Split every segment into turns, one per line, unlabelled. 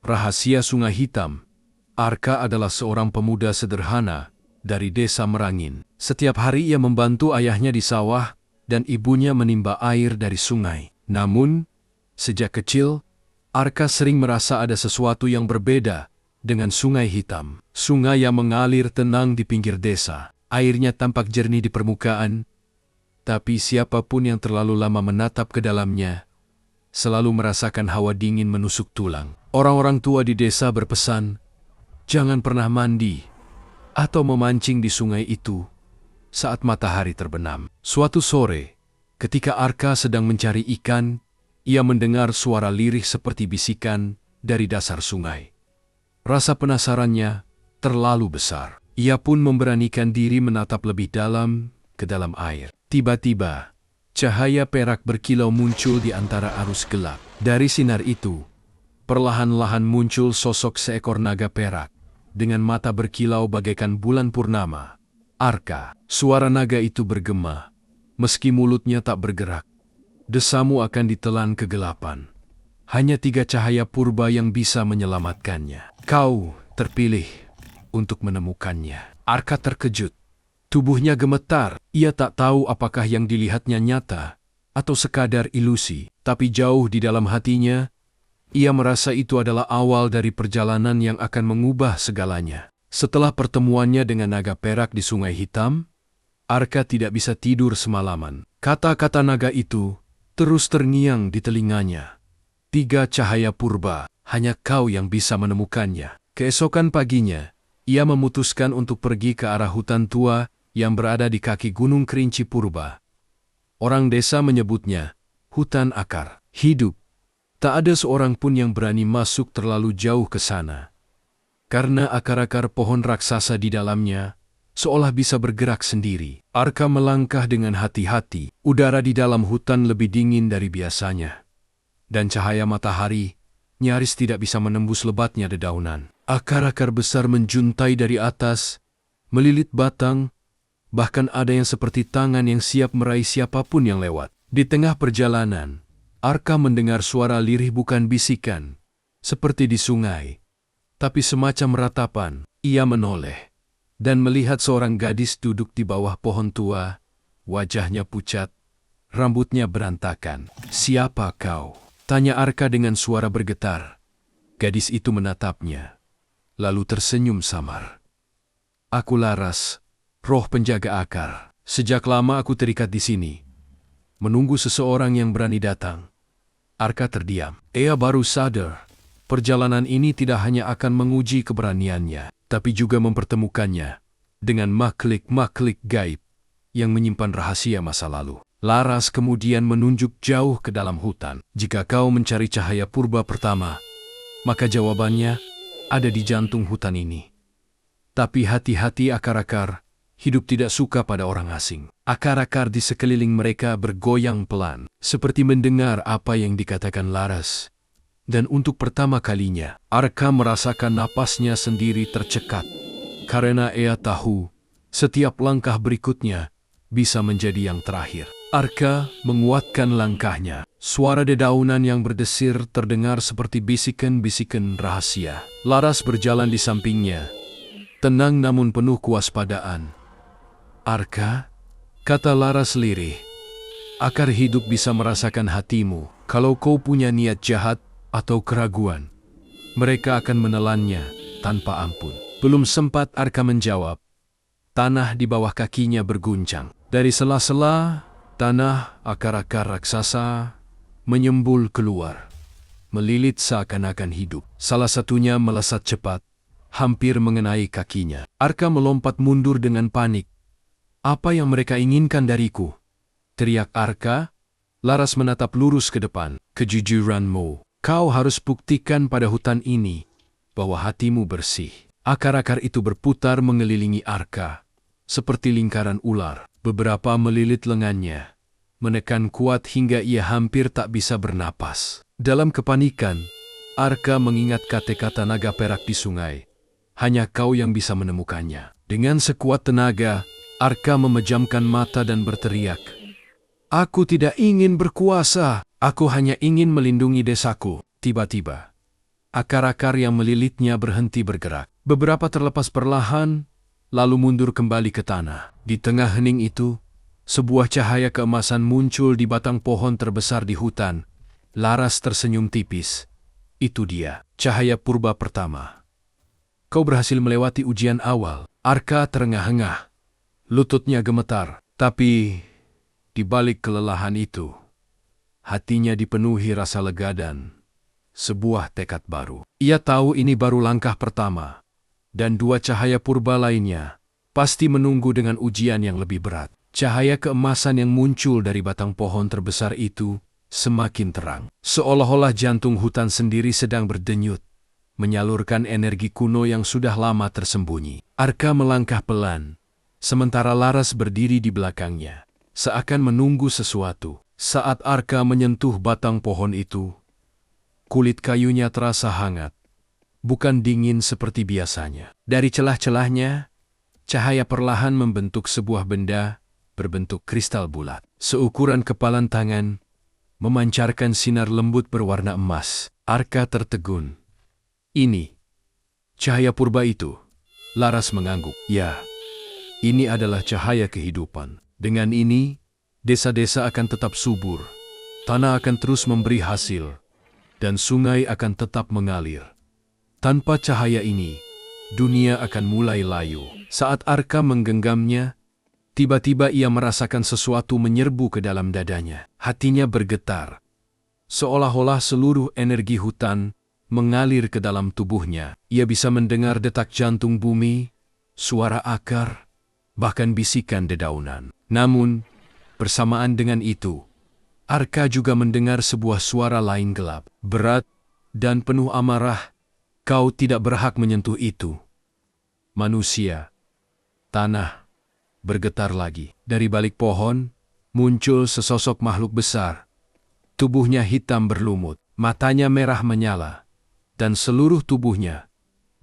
Rahasia Sungai Hitam. Arka adalah seorang pemuda sederhana dari desa Merangin. Setiap hari ia membantu ayahnya di sawah dan ibunya menimba air dari sungai. Namun, sejak kecil, Arka sering merasa ada sesuatu yang berbeda dengan Sungai Hitam. Sungai yang mengalir tenang di pinggir desa. Airnya tampak jernih di permukaan, tapi siapapun yang terlalu lama menatap ke dalamnya selalu merasakan hawa dingin menusuk tulang. Orang-orang tua di desa berpesan, jangan pernah mandi atau memancing di sungai itu saat matahari terbenam. Suatu sore, ketika Arka sedang mencari ikan, ia mendengar suara lirih seperti bisikan dari dasar sungai. Rasa penasarannya terlalu besar. Ia pun memberanikan diri menatap lebih dalam ke dalam air. Tiba-tiba, cahaya perak berkilau muncul di antara arus gelap. Dari sinar itu, perlahan-lahan muncul sosok seekor naga perak dengan mata berkilau bagaikan bulan purnama. Arka, suara naga itu bergema, meski mulutnya tak bergerak. Desamu akan ditelan kegelapan. Hanya 3 cahaya purba yang bisa menyelamatkannya. Kau terpilih untuk menemukannya. Arka terkejut. Tubuhnya gemetar. Ia tak tahu apakah yang dilihatnya nyata atau sekadar ilusi. Tapi jauh di dalam hatinya, ia merasa itu adalah awal dari perjalanan yang akan mengubah segalanya. Setelah pertemuannya dengan naga perak di Sungai Hitam, Arka tidak bisa tidur semalaman. Kata-kata naga itu terus terngiang di telinganya. 3 cahaya purba, hanya kau yang bisa menemukannya. Keesokan paginya, ia memutuskan untuk pergi ke arah hutan tua yang berada di kaki Gunung Kerinci Purba. Orang desa menyebutnya hutan akar hidup. Tak ada seorang pun yang berani masuk terlalu jauh ke sana, karena akar-akar pohon raksasa di dalamnya seolah bisa bergerak sendiri. Arka melangkah dengan hati-hati. Udara di dalam hutan lebih dingin dari biasanya, dan cahaya matahari nyaris tidak bisa menembus lebatnya dedaunan. Akar-akar besar menjuntai dari atas, melilit batang, bahkan ada yang seperti tangan yang siap meraih siapapun yang lewat. Di tengah perjalanan, Arka mendengar suara lirih, bukan bisikan, seperti di sungai, tapi semacam ratapan. Ia menoleh dan melihat seorang gadis duduk di bawah pohon tua, wajahnya pucat, rambutnya berantakan. "Siapa kau?" tanya Arka dengan suara bergetar. Gadis itu menatapnya, lalu tersenyum samar. "Aku Laras, roh penjaga akar. Sejak lama aku terikat di sini, menunggu seseorang yang berani datang." Arka terdiam. Ia baru sadar, perjalanan ini tidak hanya akan menguji keberaniannya, tapi juga mempertemukannya dengan makhluk-makhluk gaib yang menyimpan rahasia masa lalu. Laras kemudian menunjuk jauh ke dalam hutan. "Jika kau mencari cahaya purba pertama, maka jawabannya ada di jantung hutan ini. Tapi hati-hati akar-akar, hidup tidak suka pada orang asing." Akar-akar di sekeliling mereka bergoyang pelan, seperti mendengar apa yang dikatakan Laras. Dan untuk pertama kalinya, Arka merasakan napasnya sendiri tercekat, karena ia tahu setiap langkah berikutnya bisa menjadi yang terakhir. Arka menguatkan langkahnya. Suara dedaunan yang berdesir terdengar seperti bisikan-bisikan rahasia. Laras berjalan di sampingnya, tenang namun penuh kewaspadaan. "Arka," kata Laras lirih, "akar hidup bisa merasakan hatimu. Kalau kau punya niat jahat atau keraguan, mereka akan menelannya tanpa ampun." Belum sempat Arka menjawab, tanah di bawah kakinya berguncang. Dari sela-sela tanah, akar-akar raksasa menyembul keluar, melilit seakan-akan hidup. Salah satunya melesat cepat, hampir mengenai kakinya. Arka melompat mundur dengan panik. "Apa yang mereka inginkan dariku?" teriak Arka. Laras menatap lurus ke depan. "Kejujuranmu. Kau harus buktikan pada hutan ini bahwa hatimu bersih." Akar-akar itu berputar mengelilingi Arka, seperti lingkaran ular. Beberapa melilit lengannya, menekan kuat hingga ia hampir tak bisa bernapas. Dalam kepanikan, Arka mengingat kata-kata naga perak di sungai. Hanya kau yang bisa menemukannya. Dengan sekuat tenaga, Arka memejamkan mata dan berteriak, "Aku tidak ingin berkuasa, aku hanya ingin melindungi desaku." Tiba-tiba, Akar-akar yang melilitnya berhenti bergerak. Beberapa terlepas perlahan, lalu mundur kembali ke tanah. Di tengah hening itu, sebuah cahaya keemasan muncul di batang pohon terbesar di hutan. Laras tersenyum tipis. Itu dia, cahaya purba pertama. Kau berhasil melewati ujian awal. Arka terengah-engah. Lututnya gemetar. Tapi, di balik kelelahan itu, hatinya dipenuhi rasa lega dan sebuah tekad baru. Ia tahu ini baru langkah pertama, dan dua cahaya purba lainnya pasti menunggu dengan ujian yang lebih berat. Cahaya keemasan yang muncul dari batang pohon terbesar itu semakin terang. Seolah-olah jantung hutan sendiri sedang berdenyut, menyalurkan energi kuno yang sudah lama tersembunyi. Arka melangkah pelan, sementara Laras berdiri di belakangnya, seakan menunggu sesuatu. Saat Arka menyentuh batang pohon itu, kulit kayunya terasa hangat, bukan dingin seperti biasanya. Dari celah-celahnya, cahaya perlahan membentuk sebuah benda berbentuk kristal bulat. Seukuran kepalan tangan, memancarkan sinar lembut berwarna emas. Arka tertegun. Ini, cahaya purba itu. Laras mengangguk. Ya, ini adalah cahaya kehidupan. Dengan ini, desa-desa akan tetap subur, tanah akan terus memberi hasil, dan sungai akan tetap mengalir. Tanpa cahaya ini, dunia akan mulai layu. Saat Arka menggenggamnya, tiba-tiba ia merasakan sesuatu menyerbu ke dalam dadanya. Hatinya bergetar, seolah-olah seluruh energi hutan mengalir ke dalam tubuhnya. Ia bisa mendengar detak jantung bumi, suara akar, bahkan bisikan dedaunan. Namun, bersamaan dengan itu, Arka juga mendengar sebuah suara lain gelap, berat, dan penuh amarah. Kau tidak berhak menyentuh itu. Manusia, tanah, bergetar lagi. Dari balik pohon, muncul sesosok makhluk besar. Tubuhnya hitam berlumut, matanya merah menyala, dan seluruh tubuhnya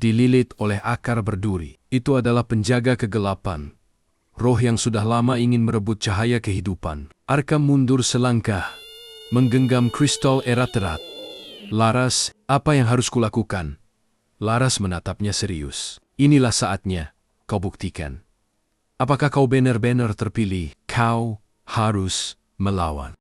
dililit oleh akar berduri. Itu adalah penjaga kegelapan, roh yang sudah lama ingin merebut cahaya kehidupan. Arka mundur selangkah, menggenggam kristal erat-erat. Laras, apa yang harus kulakukan? Laras menatapnya serius. Inilah saatnya, kau buktikan. Apakah kau benar-benar terpilih? Kau harus melawan.